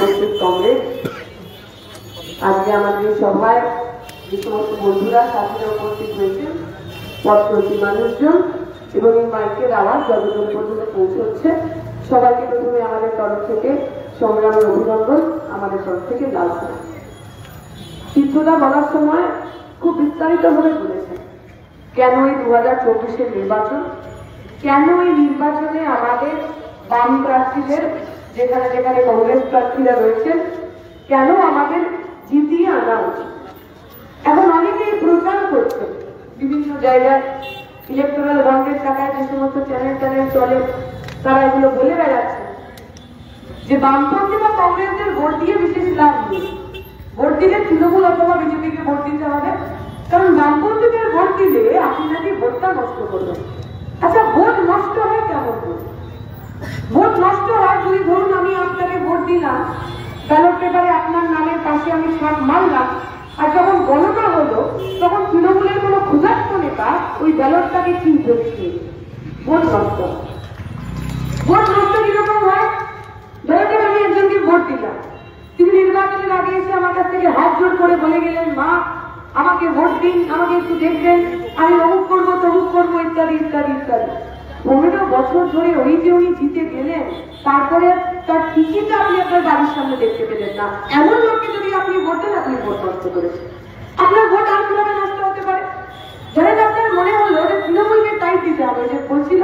উপস্থিত কংগ্রেস, আজকে আমাদের সভায় যে সমস্ত বন্ধুরা সাথে উপস্থিত হয়েছেন, পথপ্রতি মানুষজন এবং এই মাইকের আওয়াজ যতদূর পর্যন্ত পৌঁছচ্ছে, সবাইকে প্রথমে আমাদের তরফ থেকে সংগ্রামের অভিনন্দন, আমাদের তরফ থেকে লাল সালাম। তীর্থদা বলার সময় খুব বিস্তারিত ভাবে বলেছেন কেন এই 2024-এর নির্বাচন, কেন এই নির্বাচনে আমাদের বাম প্রার্থীদের যেখানে যেখানে কংগ্রেস প্রার্থীরা রয়েছেন কেন আমাদের জিতিয়ে আনা উচিত। এখন অনেকেই প্রচার করছে বিভিন্ন জায়গায়, ইলেকট্রাল বন্ডের টাকায় যে সমস্ত চ্যানেল চলে তারা এগুলো বলে বেড়াচ্ছে যে বামপন্থী বা কংগ্রেসের ভোট দিয়ে বিশেষ লাভ নেই, ভোট দিলে তৃণমূল অথবা বিজেপিকে ভোট দিতে হবে, কারণ বামপন্থীদের ভোট দিলে আপনি নাকি ভোটটা নষ্ট করবেন। আচ্ছা, ভোট নষ্ট হয় কেমন করে? ভোট নষ্ট হয় যদি ধরুন আমি আপনাকে ভোট দিলাম, ব্যালট পেপারে আপনার নামের পাশে আমি ছাপ মারলাম, আর যখন গণনা হলো তখন তৃণমূলের কোনো ক্ষুধার্ত নেতা ওই ব্যালটটাকে চিনতে দিচ্ছে, ভোট নষ্ট। ভোট নষ্ট কিরকম হয়? ধরে আমি একজনকে ভোট দিলাম, তিনি নির্বাচনের আগে এসে আমার কাছ থেকে হাত জোড় করে বলে গেলেন, মা আমাকে ভোট দিন, আমাকে একটু দেখবেন, আমি অমুক করবো তমুক করবো ইত্যাদি ইত্যাদি ইত্যাদি। 15 বছর ধরে ওই যে উনি জিতে গেলেন, তারপরে তার টিকিটা আপনি আপনার বাড়ির সামনে দেখতে পেলেন না, এমন লোককে যদি আপনি ভোট দেন আপনি ভোট নষ্ট করেছেন। আপনার ভোট আর কিভাবে নষ্ট হতে পারে? ধরেন আপনার মনে হলো যে তৃণমূলকে টাইট দিতে হবে, যে বলছিল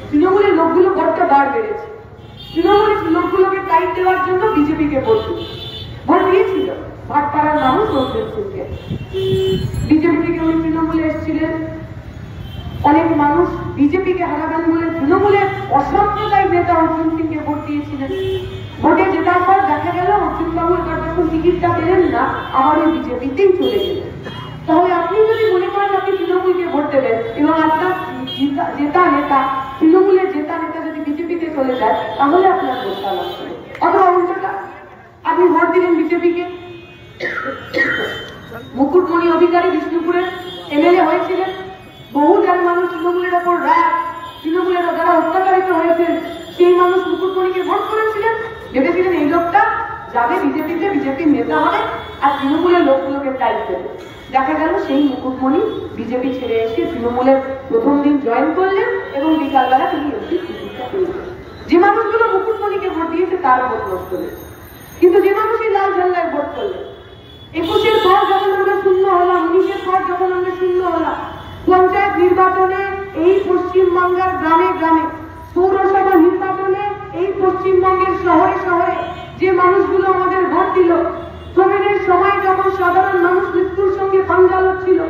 তৃণমূলের লোকগুলো ভোটটা বার বেড়েছে, তৃণমূলের লোকগুলোকে টাইট দেওয়ার জন্য বিজেপিকে ভোট দিয়েছিল ভাটপাড়ার মানুষ অর্জুন সিংকে। বিজেপি থেকে উনি তৃণমূলে এসেছিলেন, অনেক মানুষ বিজেপিকে হারাবেন বলে তৃণমূলের অসাম্প্রদায়িক নেতা অর্জুন সিংকে ভোট দিয়েছিলেন। ভোটে জেতার পর দেখা গেল অর্জুন বাবু এবার যখন টিকিটটা পেলেন না, আবার ওই বিজেপিতেই চলে গেলেন। তাহলে আপনি যদি মনে করেন আপনি তৃণমূলকে ভোট দেবেন এবং আপনার জেতা নেতা, তৃণমূলের জেতা নেতা যদি বিজেপিতে চলে যায়, তাহলে আপনার ভোটটা নষ্ট হবে। অথবা উল্টোটা, আপনি ভোট দিলেন বিজেপিকে, মুকুটমণি অধিকারী বিষ্ণুপুরের এমএলএ হয়েছিলেন, বহু জন মানুষ তৃণমূলের ওপর রাগ, তৃণমূলের যারা অত্যাচারিত হয়েছেন সেই মানুষ মুকুটমণিকে ভোট করেছিলেন, ভেবেছিলেন এই লোকটা যাবে বিজেপিতে, বিজেপির নেতা হবে আর তৃণমূলের লোকগুলোকে টাইট দেবে। দেখা গেল সেই মুকুটমণি বিজেপি ছেড়ে এসে তৃণমূলের প্রথম দিন জয়েন করলেন এবং বিকালবেলা তিনি এমপি টিকিটটা পেয়েছেন। যে মানুষগুলো মুকুটমণিকে ভোট দিয়েছে তার ভোট নষ্ট হয়েছে। কিন্তু যে মানুষ এই লাল ঝান্ডায় ভোট করলেন, 21-এর পর যখন আমরা শূন্য হলাম, 19-এর পর যখন আমরা শূন্য হলাম, পঞ্চায়েত নির্বাচনে এই পশ্চিমবঙ্গের গ্রামে গ্রামে, পৌরসভা নির্বাচনে এই পশ্চিমবঙ্গের শহরে শহরে যে মানুষগুলো আমাদের ভোট দিল, কোভিডের সময় যখন সাধারণ মানুষ মৃত্যুর সঙ্গে পাঞ্জা লড়ছিল,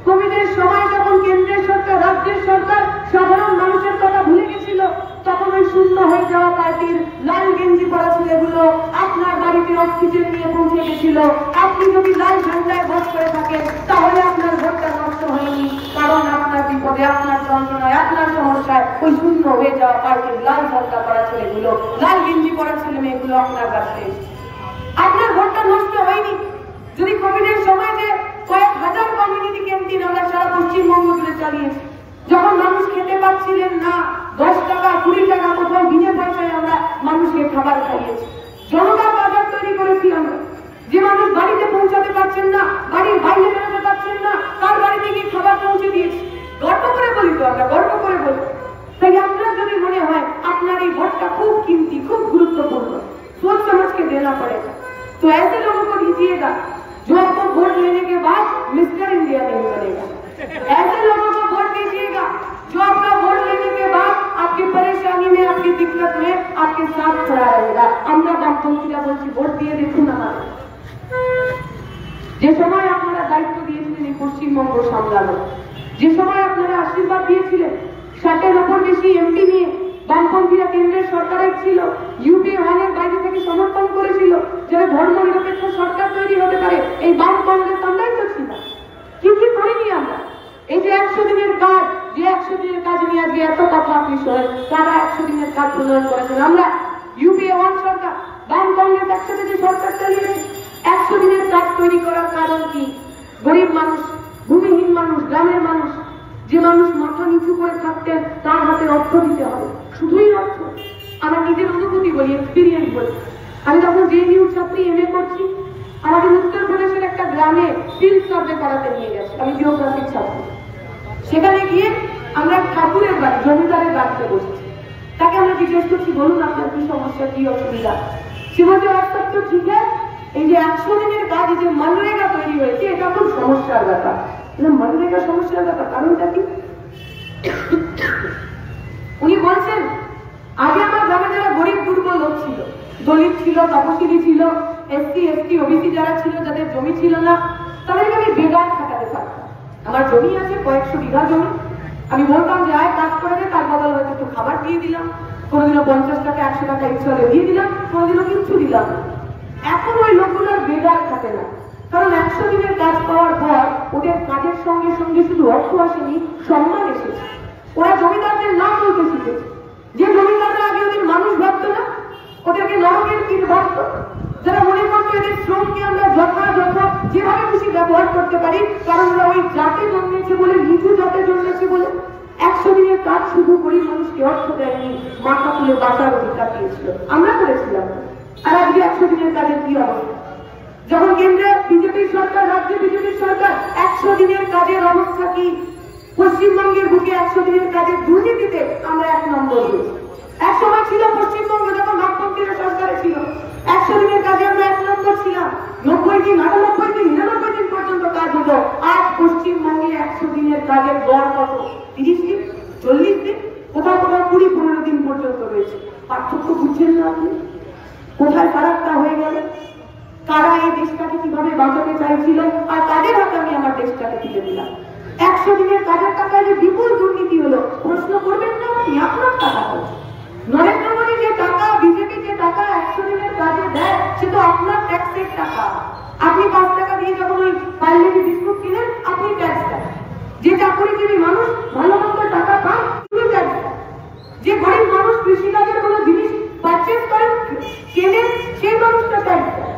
কোভিডের সময় যখন কেন্দ্রের সরকার রাজ্যের সরকার সাধারণ মানুষের কথা ভুলে গেছিল, তখন ওই শূন্য হয়ে যাওয়া পার্টির লাল গেঞ্জি পরা ছেলেগুলো আপনার বাড়িতে অক্সিজেন নিয়ে পৌঁছে গেছিল। আপনি যদি লাল ঝান্ডায় ভোট করে থাকেন তাহলে আপনার ভোটটা নষ্ট হয়নি, কারণ আপনার বিপদে, আপনার যন্ত্রণায়, আপনার সমস্যায় ওই শূন্য হয়ে যাওয়া পার্টির লাল ঝান্ডা পরা ছেলেগুলো, লাল গেঞ্জি পরা ছেলে মেয়েগুলো আপনার কাছে এসেছে। আপনার ভোটটা নষ্ট হয়নি। যদি কোভিডের সময় যে কয়েক হাজার কমিউনিটি ক্যান্টিন আমরা সারা পশ্চিমবঙ্গ জুড়ে চালিয়েছি, যখন মানুষ খেতে পাচ্ছিলেন না, 10 টাকা 20 টাকা কোথাও বিনা পয়সায় আমরা মানুষকে খাবার খাইয়েছি। জনতা বাজার তৈরি করেছি আমরা, যে মানুষ বাড়িতে পৌঁছাতে পারছেন না, বাড়ির বাইরে বেরোতে পারছেন না, তার বাড়িতে গিয়ে খাবার পৌঁছে দিয়েছি। গর্ব করে বলি তো, আমরা গর্ব করে বলি। তাই আপনার যদি মনে হয় আপনার এই ভোটটা খুব कीमती, খুব গুরুত্বপূর্ণ, सोच समझ के देना पड़ेगा। तो ऐसे लोगों को दीजिएगा जो आपको वोट लेने के बाद मिस्टर इंडिया नहीं बनेगा। ऐसे लोगों को वोट दीजिएगा जो आपका वोट लेने के बाद आपकी परेशानी में, आपकी दिक्कत में आपके साथ खड़ा रहेगा। আমরা বামপন্থীরা বলছি, ভোট দিয়ে দেখুন আমাদের। যে সময় আপনারা দায়িত্ব দিয়েছিলেন এই পশ্চিমবঙ্গ সামলানো, যে সময় আপনারা আশীর্বাদ দিয়েছিলেন 60-এর উপর বেশি এমপি নিয়ে, বামপন্থীরা কেন্দ্রের সরকারের ছিল, ইউপিএ 1-এর বাইরে থেকে সমর্থন করেছিল যারা ধর্ম নিরপেক্ষ সরকার তৈরি হতে পারে, এই বাম কংগ্রেস আমরাই তো ছিল। কি কি করিনি আমরা? এই যে 100 দিনের কাজ, যে 100 দিনের কাজ নিয়ে আজকে এত কথা আপনি শোনেন, তারা 100 দিনের কাজ প্রণয়ন করেছেন। আমরা ইউপিএ 1 সরকার, বাম কংগ্রেস একসাথে যে সরকার চালিয়েছে, 100 দিনের কাজ তৈরি করার কারণ কি? গরিব মানুষ, ভূমিহীন মানুষ, গ্রামের মানুষ, যে মানুষ মাথা নিচু করে থাকতেন তার হাতে অর্থ দিতে হবে, শুধুই অর্থ। আমার নিজের অনুভূতি বলি, এক্সপিরিয়েন্স বলি। আমি যখন JNU ছাত্রী MA করছি, আমাদের উত্তরপ্রদেশের একটা গ্রামে ফিল্ড সার্ভে করাতে নিয়ে গেছে, আমি জিওগ্রাফির ছাত্র। সেখানে গিয়ে আমরা ঠাকুরের বাড়ি, জমিদারের বাড়িতে বসেছি। তাকে আমরা জিজ্ঞেস করছি, বলুন আপনার কি সমস্যা, কি অসুবিধা। সে বলছে হোয়াটসঅ্যাপ তো ঠিক আছে, এই যে 100 দিনের কাজ, এই যে মনরেগা তৈরি হয়েছে, এটা খুব সমস্যার ব্যাপার। মনরেগা সমস্যার ব্যাপার, কারণটা কি? উনি বলছেন, আগে আমার গ্রামে যারা গরিব দুর্বল লোক ছিল, দলিত ছিল, তপশিলি ছিল, SC ST OBC যারা ছিল, যাদের জমি ছিল না, তাদেরকে আমি বেকার খাটাতে পারতাম। আমার জমি আছে, কয়েকশো বিঘা জমি। আমি বলতাম যে আয় কাজ করে দে, তার বদল হয়তো একটু খাবার দিয়ে দিলাম, কোনোদিনও 50 টাকা 100 টাকা ইনস্টলে দিয়ে দিলাম, কোনোদিনও কিচ্ছু দিলাম না। এখন ওই লোকগুলো আর বেকার থাকে না, কারণ 100 দিনের কাজ পাওয়ার পর ওদের কাজের সঙ্গে সঙ্গে শুধু অর্থ আসেনি, সম্মান এসেছে। ওরা জমিদারদের নাম বলতে শিখেছে। যে জমিদাররা আগে ওদের মানুষ ভাবত না, ওদেরকে নরকের কীট ভাবত, যারা মনে করতো এদের শ্রমকে আমরা যথাযথ যেভাবে খুশি ব্যবহার করতে পারি, কারণ ওরা ওই জাতে জন্মেছে বলে, নিচু জাতে জন্মেছে বলে। 100 দিনের কাজ শুধু করি মানুষকে অর্থ দেয়নি, মাথা তুলে বাঁচার অধিকার দিয়েছিল, আমরা করেছিলাম। আর আজকে 100 দিনের কাজের কি অবস্থা? যখন কেন্দ্রে বিজেপির সরকার, রাজ্যে বিজেপির সরকার, 100 দিনের কাজের অবস্থা কি? পশ্চিমবঙ্গের বুকে 100 দিনের কাজের দুর্নীতিতে আমরা 1 নম্বর হয়েছি। এক সময় ছিল পশ্চিমবঙ্গ যখন বামপন্থীরা সরকারে ছিল, 100 দিনের কাজে আমরা 1 নম্বর ছিলাম। 90 দিন, 98 দিন, 99 দিন পর্যন্ত কাজ হতো। আজ পশ্চিমবঙ্গে 100 দিনের কাজের গড় কত? 30 দিন, 40 দিন, কোথাও কোথাও 20-15 দিন পর্যন্ত রয়েছে। পার্থক্য বুঝছেন না আপনি? কোথায় ফারাকটা হয়ে গেল? কারা এই দেশটাকে কিভাবে বাঁচাতে চাইছিল, আর কাদের হাতে আমি আমার দেশটাকে তুলে দিলাম। 100 দিনের কাজের টাকায় যে বিপুল দুর্নীতি হলো, প্রশ্ন করবেন না আপনি? আপনার টাকা হচ্ছে নরেন্দ্র মোদী যে টাকা, বিজেপি যে টাকা 100 দিনের কাজে দেয়, সে তো আপনার ট্যাক্সের টাকা। আপনি 5 টাকা দিয়ে যখন ওই পার্লেজি বিস্কুট কিনেন, আপনি ট্যাক্স দেন। যে চাকরিজীবী মানুষ ভালো মন্দ টাকা পান, তিনি ট্যাক্স দেন। যে গরিব মানুষ কৃষিকাজের কোনো জিনিস পারচেজ করেন, কেনেন, সেই মানুষটা ট্যাক্স দেন।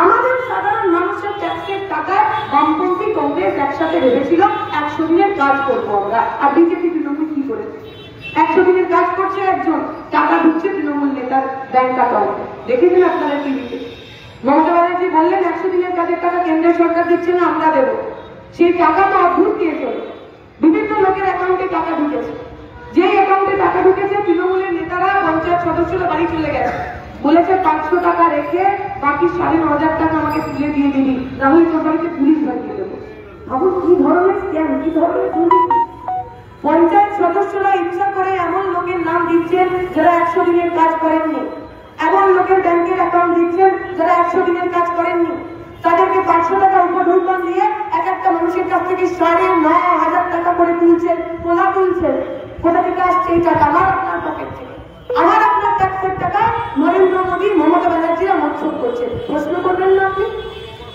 আমাদের সাধারণ মানুষের ট্যাক্সের টাকায় বামপন্থী কংগ্রেস একসাথে ভেবেছিল 100 দিনের কাজ করবো আমরা, আর বিজেপি তৃণমূল কি করেছে? 100 দিনের কাজ করছে একজন, টাকা ঢুকছে তৃণমূল নেতার ব্যাংক অ্যাকাউন্টে। দেখেছেন আপনারা টিভিতে? মমতা ব্যানার্জি বললেন 100 দিনের কাজের টাকা কেন্দ্রের সরকার দিচ্ছে না, আমরা দেবো। সেই টাকা তো অদ্ভুত দিয়ে চলে, বিভিন্ন লোকের অ্যাকাউন্টে টাকা ঢুকেছে। যে অ্যাকাউন্টে টাকা ঢুকেছে, তৃণমূলের নেতারা, পঞ্চায়েত সদস্যরা বাড়ি চলে গেছে, বলেছে 500 টাকা রেখে বাকি 9,500 টাকা আমাকে তুলে দিয়ে দিবি, না হলে তোর বাড়িতে পুলিশ বানিয়ে দেবো। ভাবুন কি ধরনের স্ক্যাম, কি ধরনের দুর্নীতি। পঞ্চায়েত সদস্যরা ইচ্ছা করে এমন লোকের নাম দিচ্ছেন যারা 100 দিনের কাজ করেননি, এমন লোকের ব্যাংকের অ্যাকাউন্ট দিচ্ছেন যারা 100 দিনের কাজ করেননি। তাদেরকে 500 টাকা উপঢৌকন দিয়ে এক একটা মানুষের কাছ থেকে 9,500 টাকা করে তুলছেন, তোলা তুলছেন। কোথা থেকে আসছে এই টাকা? আমার আপনার পকেট থেকে, আমার আপনার ট্যাক্সের টাকা নরেন্দ্র মোদী, মমতা ব্যানার্জিরা মৎসব করছে। প্রশ্ন করবেন না আপনি?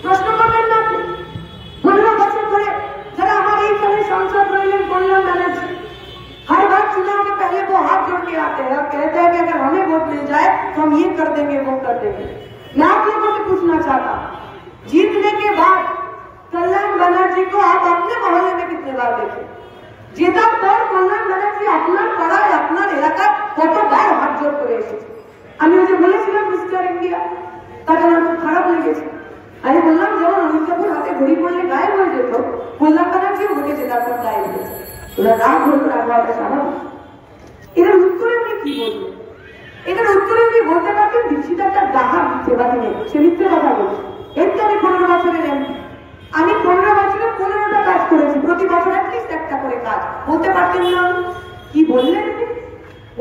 প্রশ্ন করবেন না আপনি? 15 বছর ধরে যারা আমার এইখানে সংসদ রইলেন, কল্যাণ ব্যানার্জি, हर बार चुनाव के पहले वो हाथ जोड़ के आते हैं और कहते हैं कि अगर हमें वोट मिल जाए तो हम ये कर देंगे, वो कर देंगे। मैं आप लोगों से पूछना चाहता हूँ, जीतने के बाद कल्याण बनर्जी को आप अपने मोहल्ले में कितने बार देखे? জেতার পর কল্যাণ ব্যানার্জি আপনার পাড়ায়, আপনার এলাকায় কতবার হাত জোর করে এসেছে? আমি ওই যে বলেছিলাম মিস্টার ইন্ডিয়া, তাকে আমার খুব খারাপ লেগেছে। আমি বললাম যেমন অমিত কাপুর হাতে ঘড়ি পড়লে গায়েব হয়ে যেত, কল্যাণ ব্যানার্জিও ভোটে জেতার পর গায়েব হয়েছে। ওরা রাগ ধরবে, রাগ হওয়াটা স্বাভাবিক। এদের উত্তরে উনি কি বলবেন? এদের উত্তরে উনি বলতে পারতেন দীক্ষিত একটা ডাহা মিথ্যে বাদী নেই, সে মিথ্যে কথা বলছে। এর তো আমি 15 বছরের এমপি, আমি 15 বছরে 15টা কাজ করেছি, প্রতি বছর অ্যাটলিস্ট একটা করে কাজ। বলতে পারতেন না? কি বললেন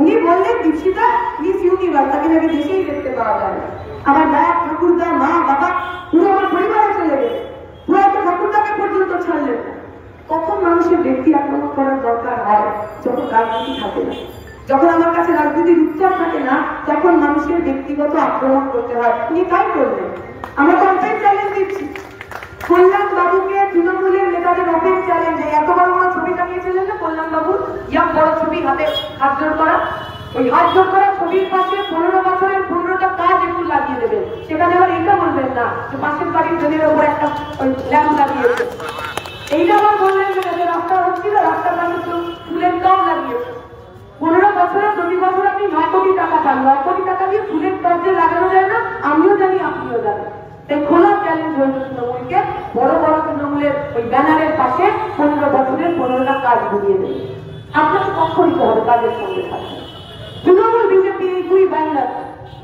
উনি? বললেন দীক্ষিতা মিস ইউনিভার্স, তাকে নাকি দেশেই দেখতে পাওয়া যায় না। আমার দাদা, ঠাকুরদা, মা, বাবা, পুরো আমার পরিবারে চলে গেছে, পুরো ঠাকুরদাকে পর্যন্ত ছাড়লেন না। কখন মানুষের ব্যক্তি আক্রমণ করার দরকার হয়? যখন রাজনীতি থাকে না, যখন আমার কাছে রাজনীতির উত্তর থাকে না, তখন মানুষের ব্যক্তিগত আক্রমণ করতে হয়। উনি তাই করলেন। আমরা তো ওপেন চ্যালেঞ্জ দিচ্ছি কল্যাণ বাবুকে, তৃণমূলের নেতাদের ওপেন চ্যালেঞ্জ। এত বড় বড় ছবি টাঙিয়েছিলেন না কল্যাণ বাবু, ইয়া বড় ছবি, হাতে হাত জোর করা, ওই হাত জোর করা ছবির পাশে 15 বছরের 15টা কাজ একটু লাগিয়ে দেবেন। সেখানে আবার এইটা বলবেন না যে পাশের বাড়ির জমির ওপর একটা ওই ল্যাম্প লাগিয়েছে, এইটা আবার বললেন যে রাস্তা হচ্ছিল, রাস্তার পাশে ফুলের টব লাগিয়েছে। 15 বছরে প্রতি বছর আপনি 9 কোটি টাকা পান, 9 কোটি টাকা দিয়ে ফুলের টবে লাগানো যায় না, আমিও জানি আপনিও জানেন। তাই খোলা চ্যালেঞ্জ হয়েছে তৃণমূলকে, বড় বড় তৃণমূলের ওই ব্যানারের পাশে 15 বছরের 15টা কাজ ঘুরিয়ে দেবে। আপনাকে পক্ষ নিতে হবে কাজের সঙ্গে থাকবে। তৃণমূল বিজেপি এই দুই বাংলা,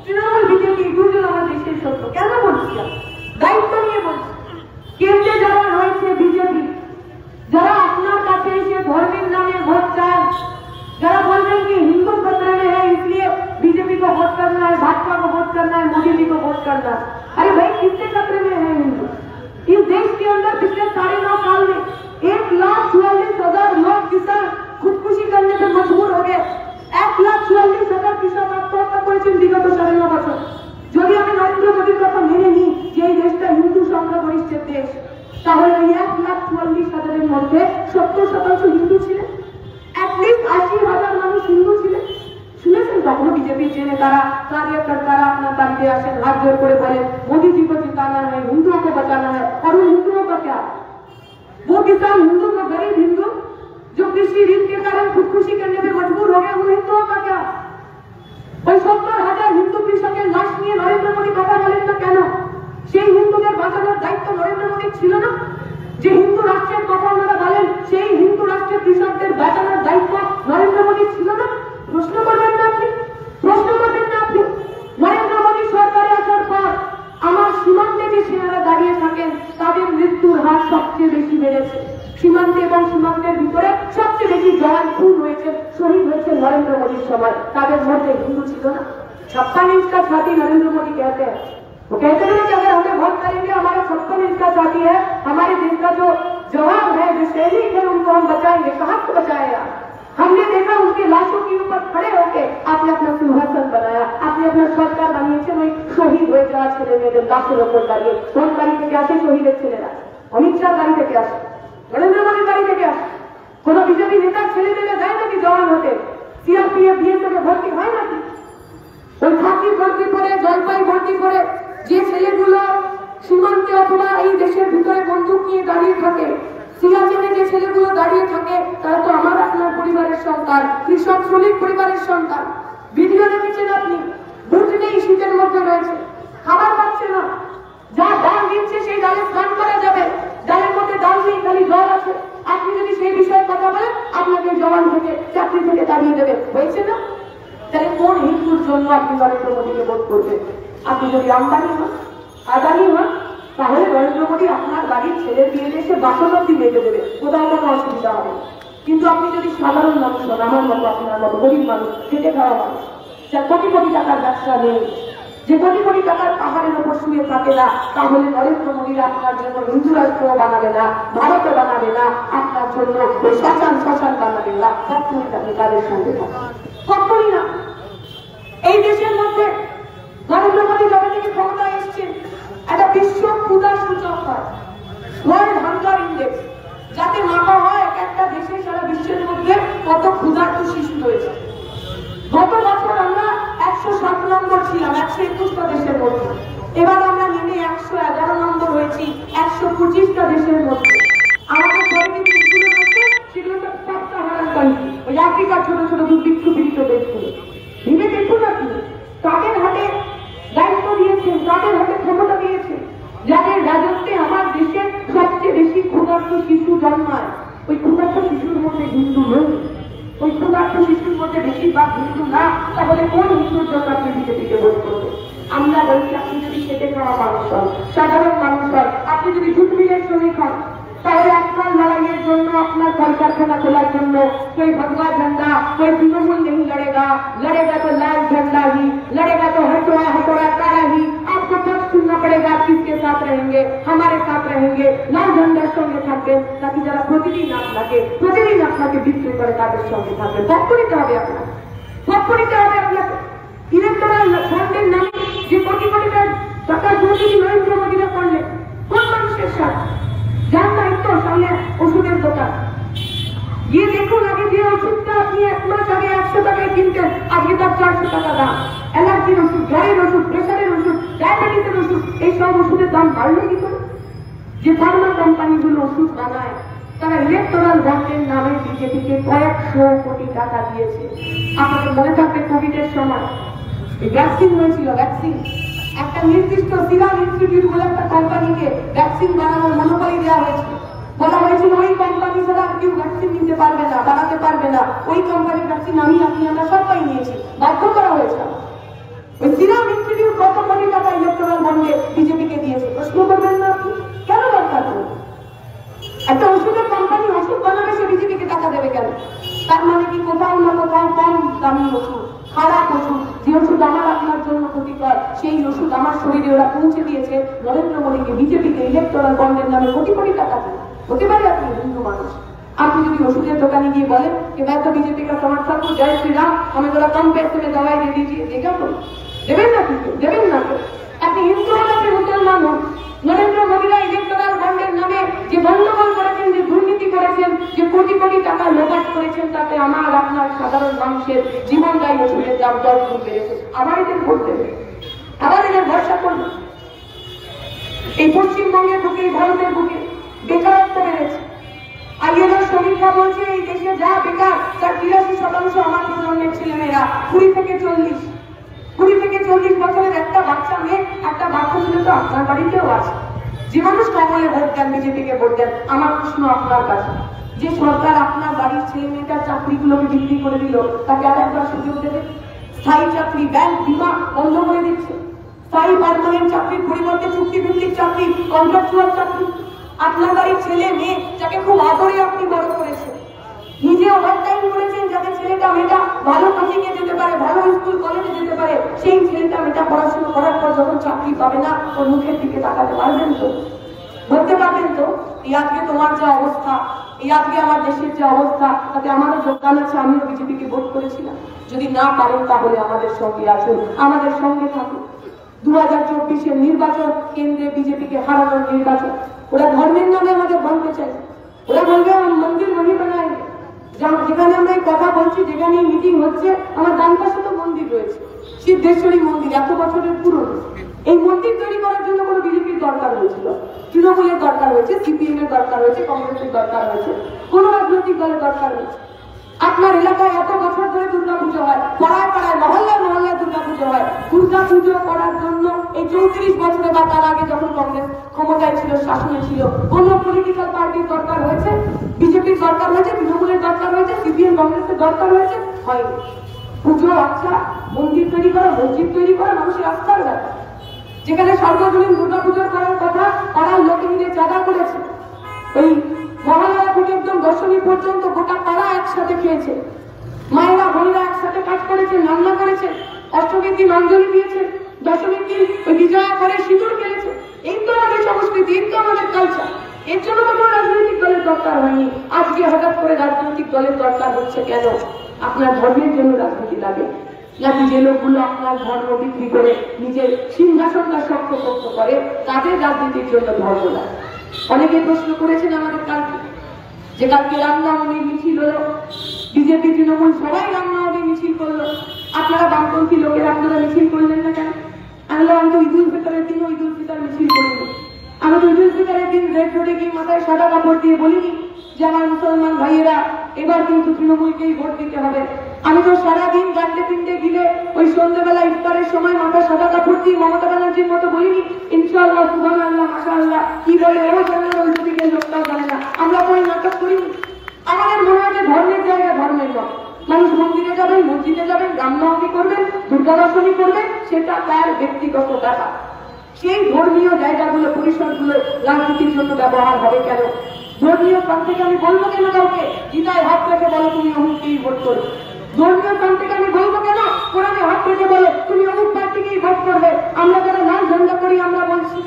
তৃণমূল বিজেপি এই দুজন আমার দেশের সত্য। কেন বলছি আমি? দায়িত্ব নিয়ে বলছি। কেন্দ্রে যারা রয়েছে বিজেপি, যারা আপনার কাছে এসে ধর্মের নামে ভোট চান, যারা बोलते हैं कि हिंदू खतरे में है इसलिए बीजेपी को वोट करना है, भाजपा को वोट करना है, मोदी जी को वोट करना है। अरे भाई किसके खतरे में है हिंदू? इस देश के अंदर पिछले 9.5 साल में 1,44,000 लोग किसान खुदकुशी करने से मजबूर हो गए। 1,44,000 किसान आत्महत्या করেছেন বিগত 9.5 বছর। যদি আমি নরেন্দ্র মোদীর কথা মেনে নিই যে এই দেশটা হিন্দু সংখ্যাগরিষ্ঠের দেশ, তাহলে 1,44,000 এর মধ্যে 70% হিন্দু ছিলেন। एटलीस्ट 80,000 মানুষ হিন্দু ছিলেন। শুনেছেন কখনো বিজেপি চেনে তারা कार्यकर्ताরা আপনার বাড়িতে আসেন, हाथ जोड़ করে বলেন मोदी जी को जिताना है, हिंदुओं को बचाना है? और उन हिंदुओं का क्या? वो किसान हिंदू को गरीब हिंदू जो कृषि ऋण के कारण खुदकुशी करने में मजबूर हो गए, उन हिंदुओं का क्या? ওই 70,000 হিন্দু কৃষকের লাশ নিয়ে নরেন্দ্র মোদী কথা বলেন না কেন? সেই হিন্দুদের বাঁচানোর দায়িত্ব নরেন্দ্র মোদীর ছিল না? যে হিন্দু রাষ্ট্রের কথা ওনারা বলেন সেই হিন্দু রাষ্ট্রের কৃষকদের বাঁচানোর দায়িত্ব নরেন্দ্র মোদীর ছিল না? প্রশ্ন করবেন না আপনি? প্রশ্ন করবেন না আপনি? নরেন্দ্র মোদী সরকারে আসার পর আমার সীমান্তে যে সেনারা দাঁড়িয়ে থাকেন তাদের মৃত্যুর হার সবচেয়ে বেশি বেড়েছে। সীমান্তে এবং সীমান্তের ভিতরে সবচেয়ে বেশি জওয়ান খুন হয়েছে, শহীদ হয়েছে নরেন্দ্র মোদীর সময়। তাদের মধ্যে হিন্দু ছিল না। 56 इंच का छाती नरेंद्र मोदी कहते हैं। वो कहते हैं कि अगर हमें वोट करेंगे, हमारा 56 इंच का छाती है, हमारे देश का जो जवान है, जो सैनिक है, उनको हम बचाएंगे। कहाँ से बचाएगा? हमने देखा उनके लाशों के ऊपर खड़े होके आपने अपना सिंहासन बनाया, आपने अपना सरकार বানিয়েছে। ওই শহীদ হয়ে যাওয়া ছেলে মেয়েদের লাশের ওপর দাঁড়িয়ে কোন বাড়ি থেকে আসে শহীদের ছেলেরা? অমিত শাহ বাড়ি থেকে আসে, নরেন্দ্র মোদীর বাড়ি থেকে আসে। কোন বিজেপি নেতার ছেলে মেয়েরা যায় নাকি জওয়ান হতে? সিআরপিএফ বিএসএফে ভর্তি হয় নাকি? ওই খাকি ভর্তি করে, জলপাই ভর্তি করে যে ছেলেগুলো সীমান্তে অথবা এই দেশের ভিতরে বন্দুক নিয়ে দাঁড়িয়ে থাকে, সিয়াচেনে যে ছেলেগুলো দাঁড়িয়ে থাকে, তারা তো আমার আপনার পরিবারের সন্তান, কৃষক শ্রমিক পরিবারের সন্তান। ভিডিও দেখেছেন আপনি? বুট নেই, শীতের মধ্যে রয়েছে, খাবার পাচ্ছে না। যা ডাল দিচ্ছে সেই ডালে স্নান করা যাবে, ডালের মধ্যে ডাল নেই, খালি জল আছে। আপনি যদি সেই বিষয়ে কথা বলেন, আপনাকে জওয়ান থেকে চাকরি থেকে তাড়িয়ে দেবে। হয়েছে না? তাহলে কোন হিন্দুর জন্য আপনি নরেন্দ্র মোদীকে ভোট করবেন? আপনি যদি আম্বানি হন, আদানি হন, তাহলে নরেন্দ্র মোদী আপনার বাড়ির ছেলের বিয়ে এসে বাসন্তী বেঁধে দেবে, কোথাও কোনো অসুবিধা হবে। কিন্তু আপনি যদি সাধারণ মানুষ হন, আমার মতো আপনার মতো গরিব মানুষ, খেটে খাওয়া মানুষ, যার কোটি কোটি টাকার ব্যবসা নেই, যে কোটি কোটি টাকার পাহাড়ের উপর শুয়ে থাকে না, তাহলে নরেন্দ্র মোদীরা আপনার জন্য হিন্দু রাষ্ট্র বানাবে না, ভারতও বানাবে না, আপনার জন্য শ্মশান বানাবে না। কখনই আপনি তাদের সঙ্গে থাকবেন, কখনই না। এই দেশের মধ্যে নরেন্দ্র মোদী যবে থেকে ক্ষমতায় এসছেন, একটা বিশ্ব ক্ষুধা সূচক হয়, ওয়ার্ল্ড হাঙ্গার ইন্ডেক্স, যাতে মাপা হয় একটা দেশে সারা বিশ্বের মধ্যে কত ক্ষুধার্ত শিশু রয়েছে। গত বছর আমরা 107 নম্বর ছিলাম 121টা দেশের মধ্যে। এবার আমরা নেমে 111 নম্বর হয়েছি 125টা দেশের মধ্যে। আমাদের ঘরে যে দেশগুলো রয়েছে সেগুলো তো সাব-সাহারান কান্ট্রি, ওই আফ্রিকার ছোট ছোট দুর্ভিক্ষ পীড়িত দেশগুলো। ভেবে দেখুন আপনি, তাদের হাতে দায়িত্ব দিয়েছেন, তাদের হাতে ক্ষমতা দিয়েছেন, যাদের রাজত্বে আমার দেশে সবচেয়ে বেশি ক্ষুধার্ত শিশু জন্মায়। ওই ক্ষুধার্ত শিশুর মধ্যে হিন্দু নেই, ওই ক্ষুধার্ত শিশুর মধ্যে বেশিরভাগ হিন্দু না। তাহলে কোন হিন্দুর জন্য আপনি বিজেপিকে ভোট করবেন? আমরা বলছি, আপনি যদি খেটে খাওয়া মানুষ হন, সাধারণ মানুষ হন, আপনি যদি জুট মিলের শ্রমিক হন, তাহলে আপনার লড়াইয়ের জন্য, আপনার কলকারখানা খোলার জন্য कोई भगवा झंडा, कोई तृणमूल नहीं लड़ेगा। लड़ेगा तो लाल झंडा ही, लड़ेगा तो हटोरा काला ही। आपको पक्ष चुनना पड़ेगा, किसके साथ रहेंगे? हमारे साथ रहेंगे, लाल झंडार সঙ্গে থাকবেন, নাকি যারা প্রতিদিন আপনাকে বিক্রি করে তাদের সঙ্গে থাকবেন। পক্ষ নিতে হবে আপনাকে, পক্ষ নিতে হবে আপনাকে। ইলেকট্রাল বন্ডের নামে যে কোটি কোটি টাকা দুর্নীতি নরেন্দ্র মোদীরা করলেন, কোন মানুষের সাথে? যার দায়িত্ব সামনে ওষুধের দোকান, গিয়ে দেখুন আগে যে ওষুধটা আপনি 1 মাস আগে 100 টাকায় কিনতেন, আজকে তার 400 টাকা দাম। অ্যালার্জির ওষুধ, জ্বরের ওষুধ, প্রেসারের ওষুধ, ডায়াবেটিসের ওষুধ, এই সব ওষুধের দাম বাড়লো কি করে? যে ফার্মা কোম্পানিগুলো ওষুধ বানায়, তারা ইলেকটোরাল বন্ডের নামে বিজেপিকে কয়েকশো কোটি টাকা দিয়েছে। আপনাদের মনে থাকবে কোভিডের সময় ভ্যাকসিন হয়েছিল, ভ্যাকসিন একটা নির্দিষ্ট সিরাম ইনস্টিটিউট বলে একটা কোম্পানিকে ভ্যাকসিন বানানোর মনোপলি দেওয়া হয়েছিল। বলা হয়েছিল ওই কোম্পানি ছাড়া কেউ ভ্যাকসিন নিতে পারবে না, বানাতে পারবে না। ওই কোম্পানির ভ্যাকসিন আমি আপনি আমরা সবাই নিয়েছি, বাধ্য করা হয়েছে। ওই সিরাম ইনস্টিটিউট কত কোটি টাকা ইলেকট্রাল বন্ডে বিজেপিকে দিয়েছে, প্রশ্ন করবেন না আপনি? কেন দরকার? একটা ওষুধের কোম্পানি ওষুধ বানাবে, সে বিজেপিকে টাকা দেবে কেন? তার মানে কি কোথাও না কোথাও কম দামি ওষুধ, খারাপ ওষুধ, যে ওষুধ আমার আপনার জন্য ক্ষতিকর, সেই ওষুধ আমার শরীরে ওরা পৌঁছে দিয়েছে নরেন্দ্র মোদীকে, বিজেপিকে ইলেকট্রাল বন্ডের নামে কোটি কোটি টাকা দেবে। হতে পারে আপনি হিন্দু মানুষ, আপনি যদি ওষুধের দোকানে গিয়ে বলেন कि मैं तो बीजेपी का समर्थक हूँ, जय श्री राम, हमें थोड़ा कम पैसे में दवाई दे दीजिए, देगा तो देवेन ना, देवेन ना। আপনি হিন্দু হন, আপনি মুসলমান হন, নরেন্দ্র মোদীরা ইলেকট্রাল বন্ডের নামে যে গন্ডগোল করেছেন, যে দুর্নীতি করেছেন, যে কোটি কোটি টাকা লোপাট করেছেন, তাতে আমার আপনার সাধারণ মানুষের জীবনদায়ী ওষুধের দাম 10 গুণ বেড়েছে। আবার এদের ভোট দেবে, আবার এদের ভরসা করবে। এই পশ্চিমবঙ্গের বুকে, ভারতের বুকে বেকারত্ব বেড়েছে। আইএলও সমীক্ষা বলছে এই দেশে যা বেকার তার 83% আমার প্রজন্মের ছেলেমেয়েরা 20 থেকে 40 বছরের একটা বাচ্চা মেয়ে, একটা বাচ্চা ছেলে তো আপনার বাড়িতেও আছে। যে মানুষ কমলে ভোট দেন, বিজেপিকে ভোট দেন, আমার প্রশ্ন আপনার কাছে, যে সরকার আপনার বাড়ির ছেলে মেয়েটার চাকরিগুলোকে বিক্রি করে দিল, তাকে আর একবার সুযোগ দেবে? স্থায়ী চাকরি, ব্যাংক, বিমা বন্ধ করে দিচ্ছে। স্থায়ী পার্মানেন্ট চাকরির পরিবর্তে চুক্তিভিত্তিক চাকরি, কন্ট্রাকচুয়াল চাকরি। আপনার বাড়ির ছেলে মেয়ে যাকে খুব আদরে আপনি বড় করেছেন, নিজে ওভারটাইম করেছেন যাতে ছেলেটা মেয়েটা ভালো কোচিংয়ে যেতে পারে, ভালো স্কুল কলেজে যেতে পারে, সেই ছেলেটা মেয়েটা পড়াশোনা করার পর যখন চাকরি পাবে না, ওর মুখের দিকে তাকাতে পারবেন তো? বলতে পারবেন তো এই আজকে তোমার যে অবস্থা, এই আজকে আমার দেশের যে অবস্থা, তাতে আমারও যোগদান আছে, আমিও বিজেপিকে ভোট করেছিলাম। যদি না পারেন তাহলে আমাদের সঙ্গে আসুন, আমাদের সঙ্গে থাকুন। 2024-এর নির্বাচন কেন্দ্রে বিজেপিকে হারানোর নির্বাচন। ওরা ধর্মের নামে আমাদের ভাঙতে চাই, ওরা বলবে মন্দির वही बनाएंगे। যেখানে আমরা এই কথা বলছি, যেখানে মিটিং হচ্ছে, আমার ডান পাশে তো মন্দির রয়েছে, সিদ্ধেশ্বরী মন্দির, এত বছরের পুরনো। এই মন্দির তৈরি করার জন্য কোনো বিজেপির দরকার হয়েছিল? তৃণমূলের দরকার হয়েছে, সিপিএম এর দরকার হয়েছে, কংগ্রেসের দরকার হয়েছে, কোন রাজনৈতিক দলের দরকার হয়েছে? আপনার এলাকায় এত বছর ধরে দুর্গাপুজো হয়, পাড়ায় পাড়ায় মহল্লায় মহল্লায় দুর্গাপুজো হয়। দুর্গাপুজো করার জন্য এই 34 বছরে বা তার আগে যখন কংগ্রেস ক্ষমতায় ছিল, শাসনে ছিল, কোন পলিটিক্যাল পার্টির দরকার হয়েছে? বিজেপির দরকার হয়েছে, তৃণমূলের দরকার হয়েছে, সিপিএম কংগ্রেসের দরকার হয়েছে? হয়নি। পুজো, আচ্ছা, মন্দির তৈরি করা, মসজিদ তৈরি করা মানুষের আস্থার ব্যাপার। যেখানে সর্বজনীন দুর্গাপুজোর করার কথা, পাড়ার লোক মিলে চাঁদা করেছে, ওই মহালয়া থেকে একদম দশমী পর্যন্ত গোটা পাড়া একসাথে খেয়েছে, মায়েরা বোনেরা একসাথে কাজ করেছেন, রান্না করেছেন, অষ্টমীর দিন অঞ্জলি দিয়েছেন, দশমীর দিন ওই বিজয়া করে সিঁদুর খেলেছে। এই তো আমাদের সংস্কৃতি, এই তো আমাদের কালচার। এর জন্য তো কোনো রাজনৈতিক দলের দরকার হয়নি। আজকে হঠাৎ করে রাজনৈতিক দলের দরকার হচ্ছে কেন? আপনার ধর্মের জন্য রাজনীতি লাগে নাকি যে লোকগুলো আপনার ধর্ম বিক্রি করে নিজের সিংহাসনটা শক্তপোক্ত করে, তাদের রাজনীতির জন্য ধর্ম লাগে? অনেকে প্রশ্ন করেছেন আমাদের কালকে, যে কালকে রামনবমীর মিছিল হলো, বিজেপি তৃণমূল সবাই রামনবমী মিছিল করলো, আপনারা বামপন্থী লোকেরা আপনারা মিছিল করলেন না কেন? আমি তো ঈদুল ফিতরের দিন ঈদুল ফিতর মিছিল করিনি। আমি তো ঈদুল ফিতরের দিন রেড রোডে গিয়ে মাথায় সাদা কাপড় দিয়ে বলিনি যে আমার মুসলমান ভাইয়েরা এবার কিন্তু তৃণমূলকেই ভোট দিতে হবে। আমি তো সারাদিন গান্ডে পিন্ডে গিলে ওই সন্ধ্যেবেলা ইফতারের সময় মাথায় সাদা কাপড় দিয়ে মমতা ব্যানার্জির মতো বলিনি ইনশাআল্লাহ, সুবহানাল্লাহ, মাশাআল্লাহ, কি বলে ও জানে না, ওই দিকে লোকটাও জানে না। আমরা কোনো নাটক করিনি। আমাদের মনে হয় যে ধর্মের জায়গা ধর্মের নয়। মানুষ মন্দিরে যাবেন, মসজিদে যাবেন, রামনবমী করবেন, দুর্গা দশমী করবেন, সেটা তার ব্যক্তিগত ব্যাপার। সেই ধর্মীয় জায়গাগুলো, পরিসরগুলো রাজনীতির জন্য ব্যবহার হবে কেন? ধর্মীয় স্থান থেকে আমি বলবো কেন কাউকে গীতায় হাত রেখে বলো তুমি অমুককেই ভোট করো? ধর্মীয় স্থান থেকে আমি বলবো কেন কোরআনে হাত রেখে বলো তুমি অমুক পার্টিকেই ভোট করবে? আমরা যারা লাল ঝান্ডা করি আমরা বলছি,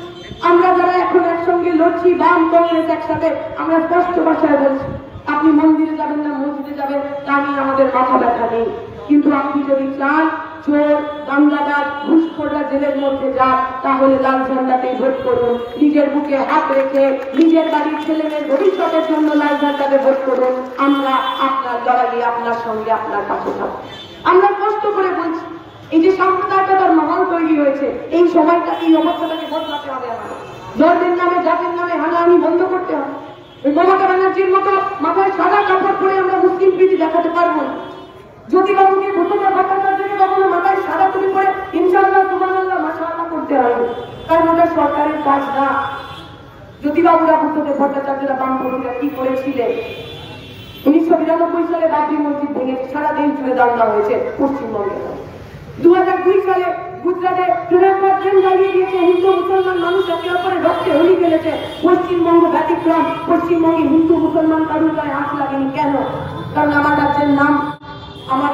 আমরা যারা এখন একসঙ্গে লড়ছি, বাম কংগ্রেস একসাথে, আমরা স্পষ্ট ভাষায় বলছি আপনি মন্দিরে যাবেন না মসজিদে যাবেন তা নিয়ে আমাদের মাথা ব্যথা নেই। কিন্তু আপনি যদি চান চোর, দাঙ্গাবাজ, ঘুষখোররা জেলের মধ্যে যান, তাহলে লাল ঝান্ডাতেই ভোট করুন। নিজের বুকে হাত রেখে নিজের বাড়ির ছেলেমেয়ের ভবিষ্যতের জন্য লাল ঝান্ডাতে ভোট করুন। আমরা আপনার লড়াইয়ে আপনার সঙ্গে আপনার পাশে থাকবো। আমরা কষ্ট করে বলছি, এই যে সাম্প্রদায়িকতার মহল তৈরি হয়েছে, এই সময়টা, এই অবস্থাটাকে বদলাতে হবে। আমাদের ধর্মের নামে, জাতির নামে হানাহানি বন্ধ করতে হবে। ওই মমতা ব্যানার্জির মতো মাথায় সাদা কাপড় পরে আমরা মুসলিম প্রীতি দেখাতে পারবো না। জ্যোতিবাবুকে ভূপেন্দ্র ভট্টাচার্যকে কখনো মাথায় সাদা তুলি করে ইনশাআল্লাহ সুবহানাল্লাহ মাশাআল্লাহ করতে হবে, কারণ ওটা সরকারের কাজ না। জ্যোতিবাবুরা ভূপেন্দ্র ভট্টাচার্যরা বামপন্থীরা কি করেছিলেন? 1992 সালে বাবরি মসজিদ ভেঙে সারা দেশ জুড়ে দাঙ্গা হয়েছে পশ্চিমবঙ্গে। 2002 সালে গুজরাটে ট্রেন জ্বালিয়ে দিয়েছে, হিন্দু মুসলমান মানুষ একে অপরের রক্তে হোলি খেলেছে। পশ্চিমবঙ্গ ব্যতিক্রম, পশ্চিমবঙ্গে হিন্দু মুসলমান কারুর গায়ে হাত লাগেনি। কেন? কারণ আমার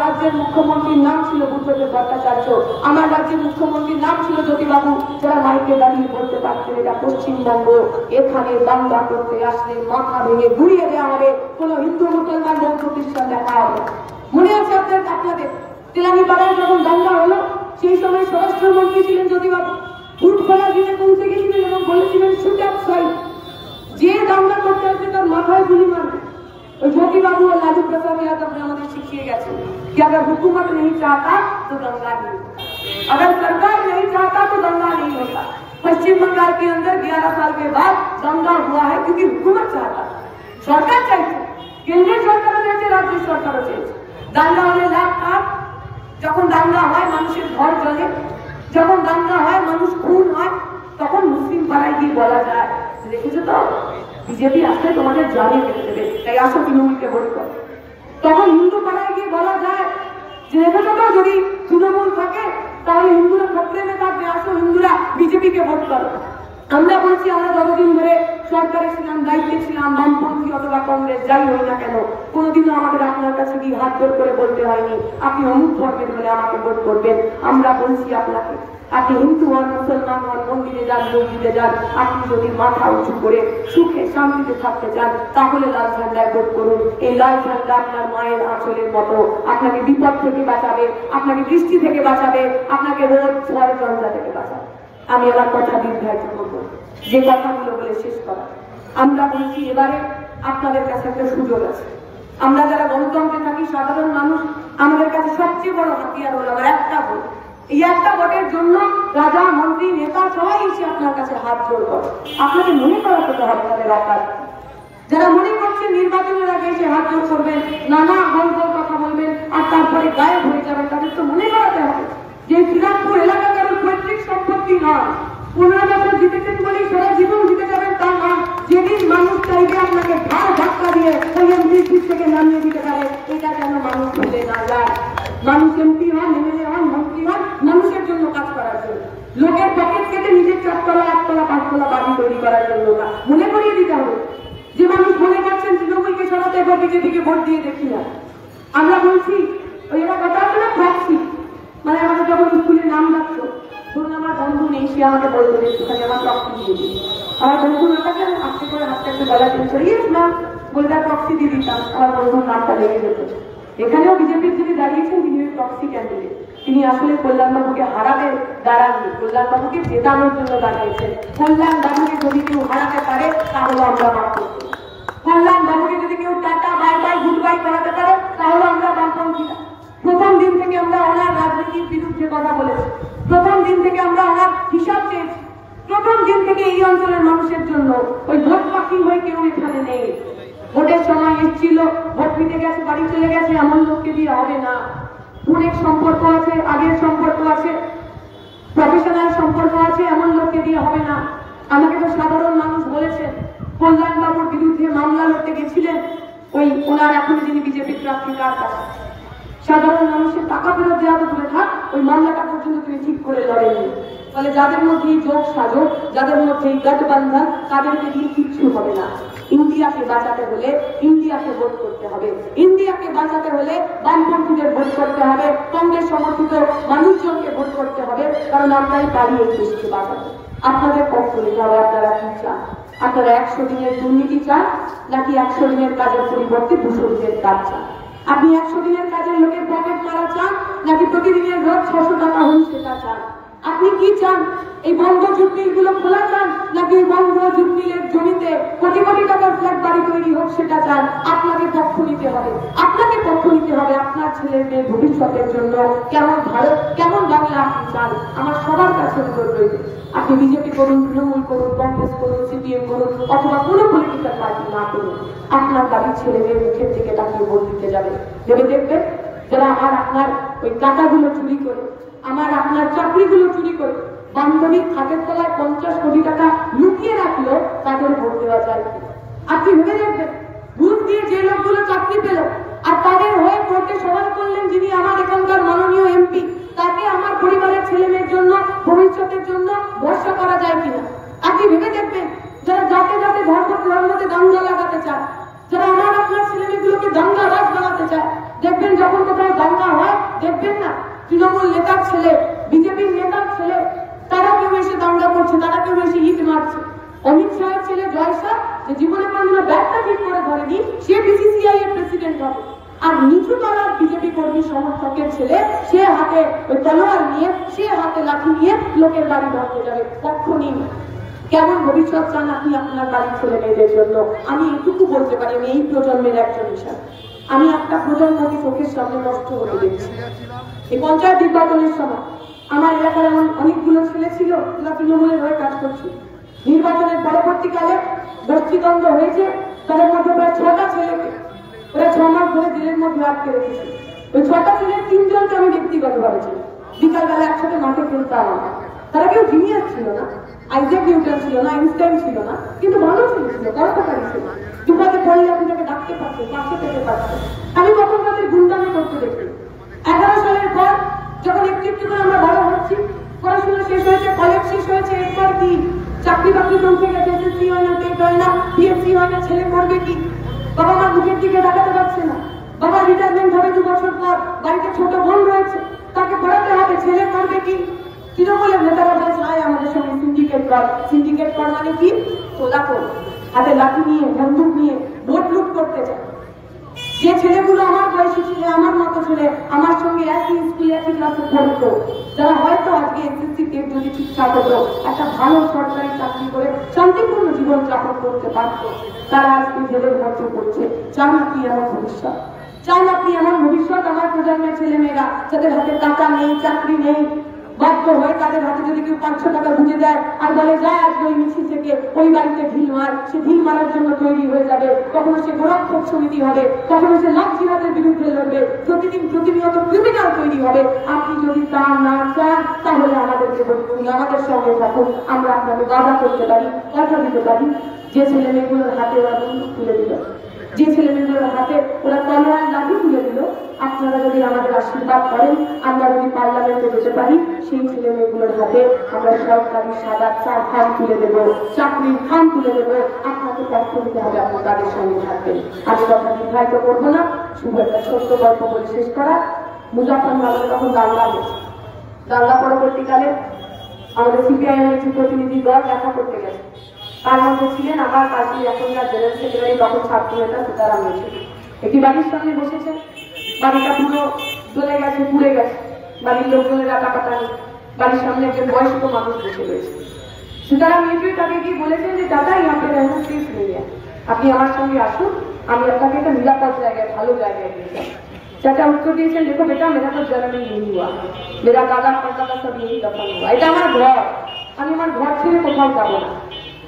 রাজ্যের মুখ্যমন্ত্রীর নাম ছিল ভূপেন্দ্র ভট্টাচার্য, আমার রাজ্যের মুখ্যমন্ত্রীর নাম ছিল জ্যোতিবাবু, যারা মাইকে দাঁড়িয়ে বলতে পারতেন এটা পশ্চিমবঙ্গ, এখানে দাঙ্গা করতে আসলে মাথা ভেঙে ঘুরিয়ে দেওয়া হবে, কোন হিন্দু মুসলমান বৌদ্ধ খ্রিস্টান দেখা হবে। মনে আছে আপনাদের তেলাঙ্গিপাড়ায় যখন দাঙ্গা হলো, সেই সময় স্বরাষ্ট্রমন্ত্রী ছিলেন জ্যোতিবাবু, ভোট খোলা দিতে পৌঁছে গেছিলেন এবং বলেছিলেন শুট আপ সাইড, যে দাঙ্গা করতে আসবে তার মাথায় গুলি মারবে। ज्योतिबाबू और लालू प्रसाद यादव ने हमें सिखाए गए कि अगर हुकूमत नहीं चाहता तो दंगा नहीं, अगर सरकार नहीं चाहता तो दंगा नहीं होता। पश्चिम बंगाल के अंदर 11 साल के बाद दंगा हुआ है क्योंकि हुकूमत चाहता, सरकार चाहिए, केंद्रीय सरकार चाहिए, राज्य सरकार चाहिए। दंगा होने लगता, যখন দাঙ্গা হয় মানুষের ঘর জ্বলে, যখন দাঙ্গা হয় মানুষ খুন হয়, তখন মুসলিম পাড়ায় গিয়ে বলা যায় দেখেছো তো বিজেপি আসলে তোমাদের জানিয়ে ফেলে দেবে, তাই আসো তৃণমূলকে ভোট করো। তখন হিন্দু পাড়ায় গিয়ে বলা যায় যে দেখেছো তো যদি তৃণমূল থাকে তাহলে হিন্দুরা খতরে মে থাকবে, আসো হিন্দুরা বিজেপিকে ভোট করো। আমরা বলছি আমরা যতদিন ধরে সরকারে ছিলাম, দায়িত্বে ছিলাম, বামপন্থী অথবা কংগ্রেস যাই হই না কেন, কোনোদিনও আমাদের আপনার কাছে গিয়ে হাত জোর করে বলতে হয়নি আপনি অমুক ধর্মের হলে আমাকে ভোট করবেন। আমরা বলছি আপনাকে, আপনি হিন্দু হন, মুসলমান হন, মন্দিরে যান, মসজিদে যান, আপনি যদি মাথা উঁচু করে সুখে শান্তিতে থাকতে চান তাহলে লাল ঝান্ডায় ভোট করুন। এই লাল ঝান্ডা আপনার মায়ের আঁচলের মতো, আপনাকে বিপদ থেকে বাঁচাবে, আপনাকে বৃষ্টি থেকে বাঁচাবে, আপনাকে রোদ ঝড় ঝঞ্ঝা থেকে বাঁচাবে। আমি আমার কথা দীর্ঘায়িত করবো, যে কথাগুলো বলে শেষ করা। আমরা বলছি এবারে আপনাদের কাছে একটা সুযোগ আছে। আমরা যারা গণতন্ত্রে থাকি সাধারণ মানুষ, আমাদের কাছে সবচেয়ে বড় হাতিয়ার হলো আমার একটা ভোট। এই একটা ভোটের জন্য রাজা, মন্ত্রী, নেতা সবাই এসে আপনার কাছে হাত জোর করে। আপনাকে মনে করাতে হবে তাদের অকাজ। যারা মনে করছেন নির্বাচনের আগে এসে হাত জোর করবেন, নানা গোল গোল কথা বলবেন আর তারপরে গায়েব হয়ে যাবেন, তাদের তো মনে করাতে হবে যে শ্রীরামপুর এলাকা কারোর পৈতৃক সম্পত্তি নয়। 15 বছর জিতেছেন বলেই সারা জীবন জিতে যাবেন তা নয়। যেদিন মানুষ চাইবে আপনাকে ঘাড় ধাক্কা দিয়ে ওই এমপি সিট থেকে নামিয়ে দিতে পারে, এটা যেন মানুষ ভুলে না যায়। মানুষ এমপি হন, এমএলএ হন, মন্ত্রী হন মানুষের জন্য কাজ করার জন্য, লোকের পকেট কেটে নিজের 4তলা, 8তলা, 5তলা বাড়ি তৈরি করার জন্য না। মনে করিয়ে দিতে হবে যে মানুষ মনে করছেন তৃণমূলকে সরাতে এবার বিজেপিকে ভোট দিয়ে দেখি না। আমরা বলছি ওই এরা কথা আছে না প্রক্সি, মানে আমাদের যখন স্কুলে নাম ডাকতো, ধরুন আমার বন্ধু নেই, সে আমাকে বলতো একটুখানি আমার প্রক্সি দিয়ে দিই। আমার বন্ধু না থাকে আমি হাতে করে হাতটা একটু গলা চেঞ্জ করি না বলে তার প্রক্সি দিয়ে দিতাম, আমার বন্ধুর নামটা লেগে যেত। এখানেও বিজেপির যিনি দাঁড়িয়েছেন তিনি ওই প্রক্সি ক্যান্ডিডেট, তিনি আসলে কল্যাণবাবুকে হারাতে দাঁড়াননি, কল্যাণবাবুকে জেতানোর জন্য দাঁড়িয়েছেন। কল্যাণবাবুকে যদি কেউ হারাতে পারে তাহলে আমরা মাফ করছি, কল্যাণবাবুকে যদি কেউ tata bye bye good bye করাতে পারে তাহলে আমরা বামপন্থীরা। প্রথম দিন থেকে আমরা ওনার রাজনীতির বিরুদ্ধে কথা বলেছি, প্রথম দিন থেকে আমরা ওনার হিসাব চেয়েছি, প্রথম দিন থেকে এই অঞ্চলের মানুষের জন্য ওই ভোট পাখি হয়ে কেউ এখানে নেই। ভোটের সময় এসেছিল, ভোট নিতে গেছে, বাড়ি চলে গেছে, এমন লোককে দিয়ে হবে না। অনেক সম্পর্ক আছে, আগের সম্পর্ক আছে, প্রফেশনাল সম্পর্ক আছে, এমন লোককে দিয়ে হবে না। আমাকে তো সাধারণ মানুষ বলেছেন কল্যাণবাবুর বিরুদ্ধে মামলা লড়তে গেছিলেন ওই ওনার এখন যিনি বিজেপির প্রার্থী তার কাছে। সাধারণ মানুষের টাকা ফেরত দেওয়া তো দূরে থাক, ওই মামলাটা পর্যন্ত তিনি ঠিক করে লড়েননি। ফলে যাদের মধ্যে যোগ সাজক, যাদের মধ্যে গঠবন্ধন, তাদেরকে দিয়ে কিচ্ছু হবে না। ইন্ডিয়াকে বাঁচাতে হলে ইন্ডিয়াকে ভোট করতে হবে, ইন্ডিয়াকে বাঁচাতে হলে বামপন্থীদের ভোট করতে হবে, কংগ্রেস সমর্থিত মানুষজনকে ভোট করতে হবে, কারণ আমরাই পারি এই দেশকে বাঁচাতে। আপনাদের পক্ষ নিতে হবে, আপনারা কি চান? আপনারা 100 দিনের দুর্নীতি চান নাকি 100 দিনের কাজের পরিবর্তে 200 দিনের কাজ চান? আপনি 100 দিনের কাজের লোকের পকেট মারা চান নাকি প্রতিদিনের রোজ 600 টাকা হন সেটা চান? আপনি কি চান? এই বন্ধ জুটমিলগুলো খোলা চান, নাকি এই বন্ধ জুটমিলের জমিতে কোটি কোটি টাকার ফ্ল্যাট বাড়ি তৈরি হোক সেটা চান? আপনাকে পক্ষ নিতে হবে, আপনাকে পক্ষ নিতে হবে। আপনার ছেলে মেয়ে ভবিষ্যতের জন্য কেমন ভারত, কেমন বাংলা আপনি চান, আমার সবার কাছে অনুরোধ রয়েছে। আপনি বিজেপি করুন, তৃণমূল করুন, কংগ্রেস করুন, সিপিএম করুন, অথবা কোনো পলিটিক্যাল পার্টি না করুন, আপনার বাড়ির ছেলে মেয়ের মুখের দিকে তাকিয়ে ভোট দিতে যাবে। ভেবে দেখবেন, যারা আমার আপনার ওই টাকাগুলো চুরি করে, আমার আপনার চাকরিগুলো চুরি করে, বান্ধবীর খাটের তলায় 50 কোটি টাকা লুকিয়ে রাখলো, তাদের ভোট দেওয়া যায়। আপনি ভেবে দেখবেন, ঘুষ দিয়ে যে লোকগুলো চাকরি পেল আর তাদের হয়ে কোর্টে সওয়াল করলেন যিনি আমার এখানকার মাননীয় এমপি, তাকে আমার পরিবারের ছেলে মেয়ের জন্য, ভবিষ্যতের জন্য ভরসা করা যায় কিনা। আপনি ভেবে দেখবেন, যারা যাতে যাতে ধর্মতে দাঙ্গা লাগাতে চায়, যারা আমার আপনার ছেলে মেয়েগুলোকে দাঙ্গাবাজ বানাতে চায়, দেখবেন যখন কোথাও দাঙ্গা হয়, দেখবেন না তৃণমূল নেতার ছেলে, বিজেপির নেতার ছেলে, তারা কেউ এসে দাঙ্গা করছে, তারা কেউ এসে ইট মারছে। অমিত শাহের ছেলে জয় শাহ, যে জীবনে কোনদিন ব্যাগটা ঠিক করে ধরেনি, সে বিসিসিআই এর প্রেসিডেন্ট হবে। আর নিচু তলার বিজেপি কর্মী সমর্থকের ছেলে, সে হাতে ওই তলোয়ার নিয়ে, সে হাতে লাঠি নিয়ে লোকের বাড়ি ভাঙতে যাবে। পক্ষ নিন। কেমন ভবিষ্যৎ চান আপনি আপনার বাড়ির ছেলে মেয়েদের জন্য? আমি এটুকু বলতে পারি, আমি এই প্রজন্মের একজন হিসাবে আমি একটা প্রজন্মকে চোখের সামনে নষ্ট হতে দেখছি। এই পঞ্চায়েত নির্বাচনের সময় আমার এলাকার এমন অনেকগুলো ছেলে ছিল যারা তৃণমূলের হয়ে কাজ করছিল। নির্বাচনের পরবর্তীকালে গোষ্ঠীদ্বন্দ্ব হয়েছে, তাদের মধ্যে প্রায় 6টা ছেলেকে ওরা 6 মাস ধরে জেলের মধ্যে আটকে রেখেছে। ওই 6টা ছেলের 3 জনকে আমি ব্যক্তিগতভাবে ছিল, বিকালবেলা একসাথে মাঠে খেলতাম। তারা কেউ জিনিয়াস ছিল না, আইজ্যাক নিউটন ছিল না, আইনস্টাইন ছিল না, কিন্তু ভালো ছিল, পরোপকারী ছিল। দুপাতে পড়লে আপনি তাকে ডাকতে পারতেন, পাশে পেতে পারতেন। আমি কখন তাদের গুন্ডামি করতে দেখি। 11 সালের পর যখন একটু একটু করে আমরা বড় হচ্ছি, পড়াশোনা শেষ হয়েছে, কলেজ শেষ হয়েছে, এরপর কি চাকরি বাকরি পৌঁছে গেছে, এসএসসি হয় না, টেট হয় না, পিএসসি হয় না, ছেলে করবে কি? বাবা মার মুখের দিকে তাকাতে পারছে না। বাবা রিটায়ারমেন্ট হবে 2 বছর পর, বাড়িতে ছোট বোন রয়েছে, তাকে পড়াতে হবে, ছেলে করবে কি? তৃণমূলের নেতারা বলেছে আমাদের সঙ্গে সিন্ডিকেট কর। সিন্ডিকেট কর মানে কি? তোলা কর, হাতে লাঠি নিয়ে, বন্দুক নিয়ে ভোট লুট করতে চায়। যে ছেলেগুলো আমার বয়সী ছিল, আমার মতো ছেলে, আমার সঙ্গে একই স্কুলে একই ক্লাসে পড়তো, যারা হয়তো আজকে এসএসসি টেট যদি ঠিকঠাক হতো, একটা ভালো সরকারি চাকরি করে শান্তিপূর্ণ জীবন যাপন করতে পারত, তারা আজকে জেলের মধ্যে পড়ছে। চান আপনি আমার ভবিষ্যৎ? চান আপনি আমার ভবিষ্যৎ? আমার প্রজন্মের ছেলে মেয়েরা যাদের হাতে টাকা নেই, চাকরি নেই, বাধ্য হয়ে তাদের হাতে যদি কেউ 500 টাকা বুঝে দেয় আর বলে যায় আজকে ওই মিছিল থেকে ওই বাড়িতে ঢিল মার, সে ঢিল মারার জন্য তৈরি হয়ে যাবে। কখনো সে গোরক্ষক সমিতি হবে, কখনো সে লাভ জিহাদের বিরুদ্ধে লড়বে, প্রতিদিন প্রতিনিয়ত ক্রিমিনাল তৈরি হবে। আপনি যদি তা না চান, তাহলে আমাদেরকে বলুন, আমাদের সঙ্গে থাকুন, আমরা আপনাকে বাধা করতে পারি, কথা দিতে পারি। যে ছেলে মেয়েগুলোর হাতে ওরা বন্দুক তুলে দিল, যে ছেলে মেয়েগুলোর হাতে ওরা তলোয়ার লাঠি তুলে দিল, আপনারা যদি আমাদের আশীর্বাদ করেন, আমরা যদি পার্লামেন্টে যেতে পারি, সেই ছেলে মেয়েগুলোর হাতে আমরা সরকারি সাদা খাম তুলে দেবো, চাকরির খাম তুলে দেবো। আপনাকে পক্ষ নিতে হবে, আপনি তাদের সঙ্গে থাকবেন। আমি কথা নির্ধারিত করবো না, শুধু একটা ছোট্ট গল্প বলে শেষ করা। মুজাফফরনগরে তখন দাঙ্গা হয়েছে। দাঙ্গা পরবর্তীকালে আমাদের সিপিআইএম একটি প্রতিনিধি দল দেখা করতে গেছে। তার মধ্যে ছিলেন আমার পার্টির এখনকার জেনারেল সেক্রেটারি, তখন ছাত্র নেতা সীতারাম ইয়েচুরি। একটি বাড়ির সামনে বসেছে, বাড়িটা পুরো জ্বলে গেছে, পুড়ে গেছে, বাড়ির লোকজনের কাটাকাটি, বাড়ির সামনে একজন বয়স্ক মানুষ বসে রয়েছে। সীতারাম ইয়েচুরি তাকে গিয়ে বলেছেন যে দাদা ইয়াকে রহনা প্লিজ নিয়ে আপনি আমার সঙ্গে আসুন, আমি আপনাকে একটা নিরাপদ জায়গায়, ভালো জায়গায় নিয়ে যাই। চাচা উত্তর দিয়েছেন, দেখো বেটা মেরা তো জন্ম नहीं हुआ, मेरा दादा परदादा सब यही दफन हुआ, এটা আমার ঘর, আমি আমার ঘর ছেড়ে কোথাও যাবো না।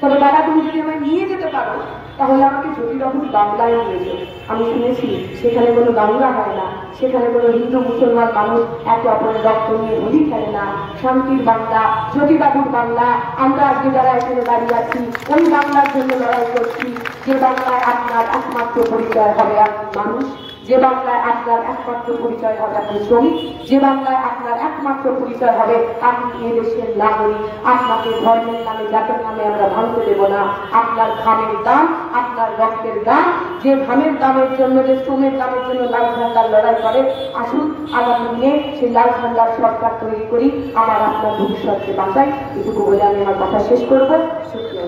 তবে দাদা তুমি যদি আমায় নিয়ে যেতে পারো, তাহলে আমাকে জ্যোতিবাবুর বাংলায় নিয়ে যাও। আমি শুনেছি সেখানে কোনো দাঙ্গা হয় না, সেখানে কোনো হিন্দু মুসলমান মানুষ একে অপরের রক্ত নিয়ে হোলি খেলে না। শান্তির বাংলা, জ্যোতিবাবুর বাংলা, আমরা আজকে যারা এখানে দাঁড়িয়ে আছি ওই বাংলার জন্য লড়াই করছি। যে বাংলায় আপনার একমাত্র পরিচয় হবে আপনি মানুষ, যে বাংলায় আপনার একমাত্র পরিচয় হবে আপনি শ্রমিক, যে বাংলায় আপনার একমাত্র পরিচয় হবে আপনি এ দেশের নাগরিক। আপনাকে ধর্মের নামে, জাতের নামে আমরা ভাঙতে দেব না। আপনার ঘামের দাম, আপনার রক্তের দাম, যে ঘামের দামের জন্য, যে শ্রমের দামের জন্য লাল ঝান্ডার লড়াই করে, আসুন আগামী দিনে সেই লাল ঝান্ডার সরকার তৈরি করি, আমার আপনার ভবিষ্যৎকে বাঁচাই। এটুকু বলে আমি আমার কথা শেষ করবো। শুক্রিয়া।